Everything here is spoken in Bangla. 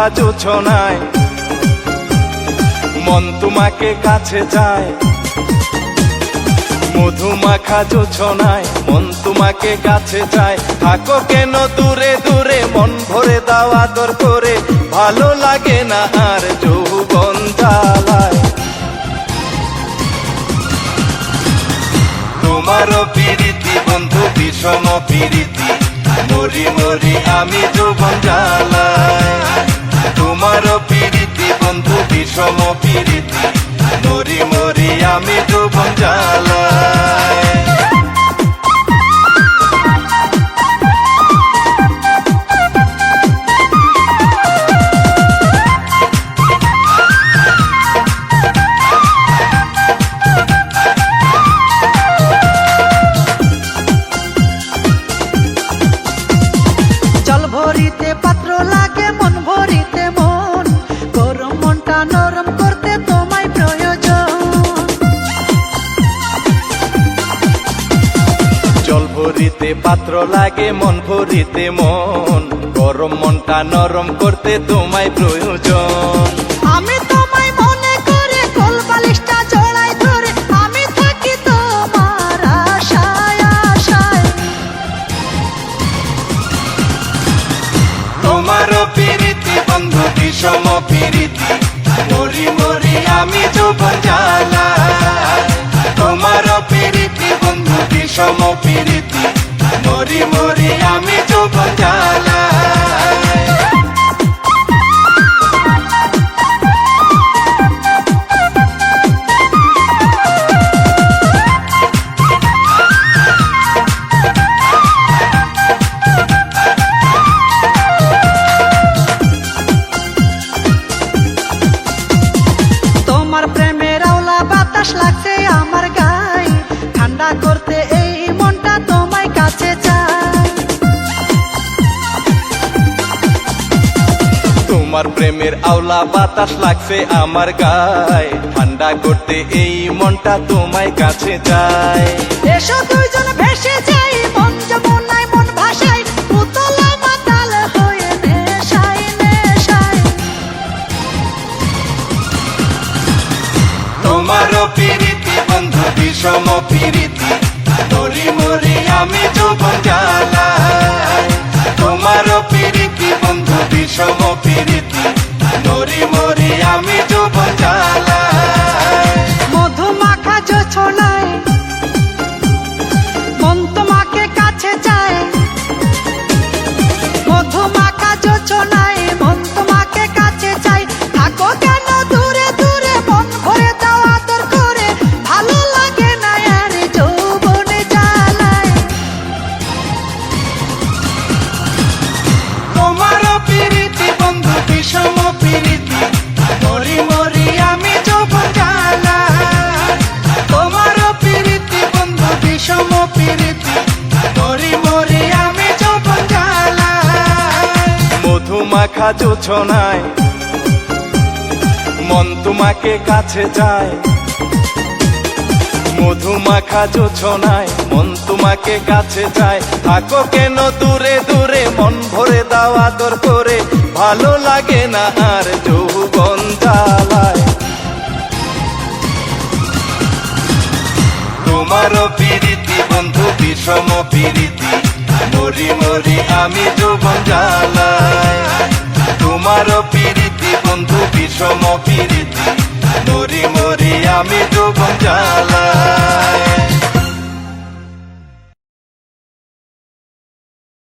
মাখা জোছনায় মন তোমাকে কাছে চায়। মধু মাখা জোছনায় মন তোমাকে কাছে চায়। থাকো কেন দূরে দূরে, মন ভরে দাও আদর করে, ভালো লাগে না আর যৌবন জ্বালায়। তোমারও প্রীতি বন্ধু বিষম প্রীতি, মরি মরি আমি যৌবন জ্বালায়। তোমারও প্রীতি বন্ধু বিষম প্রীতি, মরি মরি আমি যৌবন জ্বালায়। জল ভরিতে পাত্র লাগে, মন ভরিতে মন, গরম মনটা নরম করতে তোমায় প্রয়োজন। জল ভরিতে পাত্র লাগে, মন ভরিতে মন, গরম মনটা নরম করতে তোমায় প্রয়োজন। আমি তোমায় মনে করে কোল বালিশটা জড়াই ধরে, আমি থাকি তোমার আশায় আশায়। তোমারও প্রীতি বন্ধু বিষম প্রীতি, মরি মরি আমি যৌবন জ্বালায়। তোমারও প্রীতি বন্ধু বিষম প্রীতি, মরি মরি আমি যৌবন জ্বালায়। তোমার প্রেমের আওলা বাতাস লাগছে আমার গায়ে, ঠান্ডা করতে এই মনটা তোমায় কাছে চায়। তোমার প্রেমের আওলা বাতাস লাগছে আমার গায়ে, ঠান্ডা করতে এই মনটা তোমায় কাছে যায়। এসো দুইজন ভেসে যাই মন যমুনায় মন ভাসাই, পুতলা মাতাল হয়ে নেশায় নেশায়। তোমারও প্রীতি বন্ধু বিষম প্রীতি, মরি মরি আমি যৌবন জ্বালায়। তোমারও প্রীতি বন্ধু বিষম প্রীতি, মরি মরি আমি যৌবন জ্বালায়। মধু মাখা জোছনায় মন তোমাকে কাছে চায়। মধু মাখা জোছনায় মন তোমাকে কাছে চায়। থাকো কেন দূরে দূরে, মন ভরে দাও আদর করে, ভালো লাগে না আর যৌবনে জ্বালায়। তোমারও প্রীতি বন্ধু বিষম প্রীতি, মরি মরি আমি যৌবন জ্বালায়। তোমারও প্রীতি বন্ধু বিষম প্রীতি, মরি মরি আমি যৌবন জ্বালায়। মধু মাখা জোছনায় মন তোমাকে কাছে চায়। মধু মাখা জোছনায় মন তোমাকে কাছে চায়। থাকো কেন দূরে দূরে, মন ভরে দাও আদর করে, ভালো লাগে না আর যৌবন জ্বালায়। তোমারও প্রীতি বন্ধু বিষম প্রীতি, মরি মরি আমি যৌবন জ্বালায়। তোমারও প্রীতি বন্ধু বিষম প্রীতি, মরি মরি আমি যৌবন জ্বালায়।